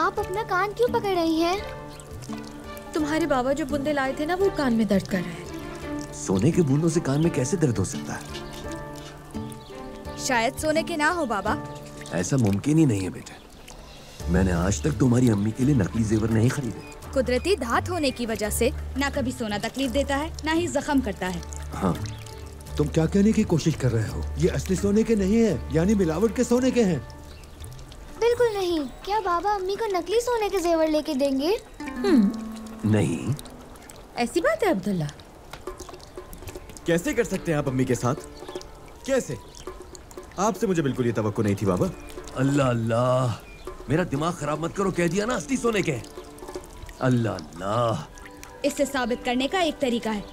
आप अपना कान क्यों पकड़ रही हैं? तुम्हारे बाबा जो बूंदे लाए थे ना, वो कान में दर्द कर रहे हैं। सोने के बूंदों से कान में कैसे दर्द हो सकता है? शायद सोने के ना हो बाबा। ऐसा मुमकिन ही नहीं है बेटे। मैंने आज तक तुम्हारी अम्मी के लिए नकली जेवर नहीं खरीदे। कुदरती धात होने की वजह से ना कभी सोना तकलीफ देता है, ना ही जख्म करता है। हाँ। तुम क्या कहने की कोशिश कर रहे हो? ये असली सोने के नहीं है, यानी मिलावट के सोने के हैं। बिल्कुल नहीं। क्या बाबा अम्मी को नकली सोने के जेवर लेके देंगे? नहीं। ऐसी बात है अब्दुल्ला? कैसे कर सकते हैं आप अम्मी के साथ? कैसे? आपसे मुझे बिल्कुल ये तवक्को नहीं थी बाबा। अल्लाह अल्लाह, मेरा दिमाग खराब मत करो। कह दिया ना असली सोने के। अल्लाह अल्लाह। इसे साबित करने का एक तरीका है।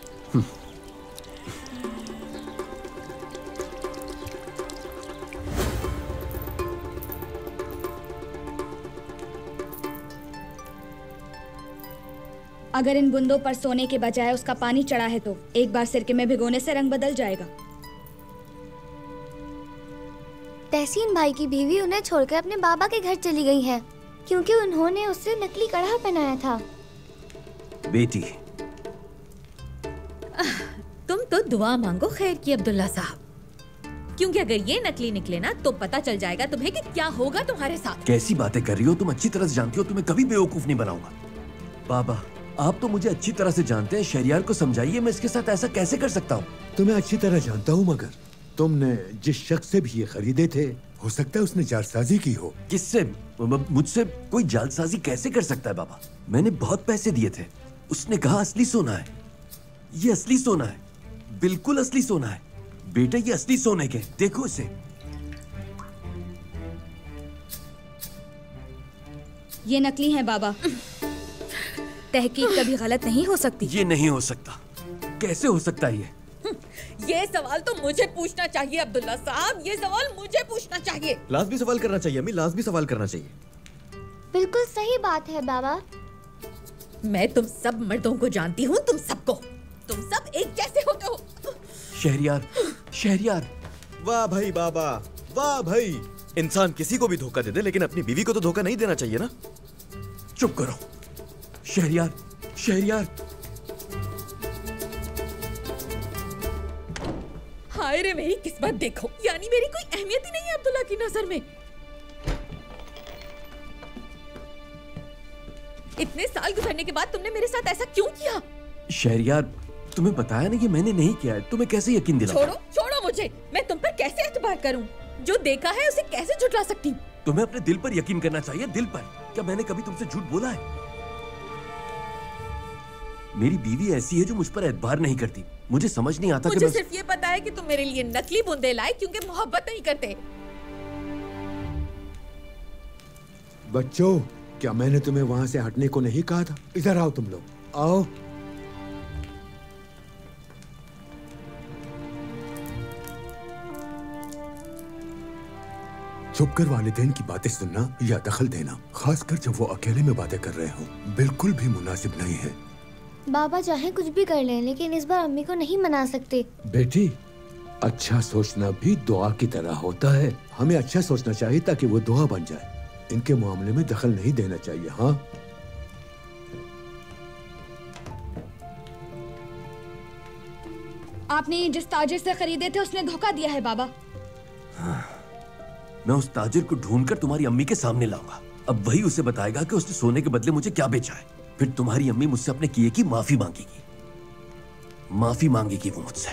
अगर इन बूंदों पर सोने के बजाय उसका पानी चढ़ा है तो एक बार सिरके में भिगोने से रंग बदल जाएगा। तहसीन भाई की बीवी उन्हें छोड़कर अपने बाबा के घर चली गई है, क्योंकि उन्होंने उससे नकली कड़ा पहनाया था। बेटी, तुम तो दुआ मांगो खैर की अब्दुल्ला साहब, क्योंकि अगर ये नकली निकले ना तो पता चल जाएगा तुम्हें कि क्या होगा तुम्हारे साथ। कैसी बातें कर रही हो तुम? अच्छी तरह से जानती हो, तुम्हें कभी बेवकूफ नहीं बनाऊंगा। बाबा, आप तो मुझे अच्छी तरह से जानते हैं। शहरियार को समझाइए, मैं इसके साथ ऐसा कैसे कर सकता हूँ? तुम्हें अच्छी तरह जानता हूँ, मगर तुमने जिस शख्स से भी ये खरीदे थे, हो सकता है उसने जालसाजी की हो। किससे? मुझसे कोई जालसाजी कैसे कर सकता है बाबा? मैंने बहुत पैसे दिए थे। उसने कहा असली सोना है। ये असली सोना है, बिल्कुल असली सोना है। बेटा ये असली सोने के, देखो इसे। ये नकली है बाबा। तहकीक कभी गलत नहीं हो सकती। ये नहीं हो सकता। कैसे हो सकता है ये सवाल तो मुझे पूछना चाहिए अब्दुल्ला साहब, ये सवाल मुझे पूछना चाहिए। लाजमी सवाल करना चाहिए अम्मी, लाजमी सवाल करना चाहिए। बिल्कुल सही बात है बाबा। मैं तुम सब मर्दों को जानती हूँ, तुम सबको। तुम सब एक जैसे होते हो। शहरियार, शहरियार। वाह भाई बाबा, वाह भाई। इंसान किसी को भी धोखा दे दे, लेकिन अपनी बीवी को तो धोखा नहीं देना चाहिए ना। चुप करो शहरियार, शहरियार। हाय रे मेरी किस्मत देखो, यानी मेरी कोई अहमियत ही नहीं है अब्दुल्ला की नजर में। इतने साल गुजरने के बाद तुमने मेरे साथ ऐसा क्यों किया? शहरियार, तुम्हें बताया ना कि मैंने नहीं किया है, तुम्हें कैसे यकीन दिलाऊं? छोड़ो, छोड़ो मुझे। मैं तुम पर कैसे एतबार करूं? जो देखा है उसे कैसे झुठला सकती हूँ? तुम्हें अपने दिल पर यकीन करना चाहिए, दिल पर। क्या मैंने कभी तुमसे झूठ बोला है? मेरी बीवी ऐसी है जो मुझ पर एतबार नहीं करती। मुझे समझ नहीं आता कि मुझे सिर्फ ये पता है कि तुम मेरे लिए नकली बूंदे लाए क्योंकि मोहब्बत नहीं करते। बच्चों, क्या मैंने तुम्हें वहां से हटने को नहीं कहा था? इधर आओ तुम लोग, आओ। छुपकर वालिदैन की बातें सुनना या दखल देना, खासकर जब वो अकेले में बातें कर रहे हो, बिल्कुल भी मुनासिब नहीं है। बाबा चाहे कुछ भी कर लें, लेकिन इस बार अम्मी को नहीं मना सकते। बेटी, अच्छा सोचना भी दुआ की तरह होता है। हमें अच्छा सोचना चाहिए ताकि वो दुआ बन जाए। इनके मामले में दखल नहीं देना चाहिए। हाँ, आपने जिस ताजिर से खरीदे थे उसने धोखा दिया है बाबा। मैं उस ताजिर को ढूंढकर तुम्हारी अम्मी के सामने लाऊंगा। अब वही उसे बताएगा कि उसने सोने के बदले मुझे क्या बेचा है। फिर तुम्हारी अम्मी मुझसे अपने किए की माफी मांगेगी। माफी मांगेगी वो मुझसे।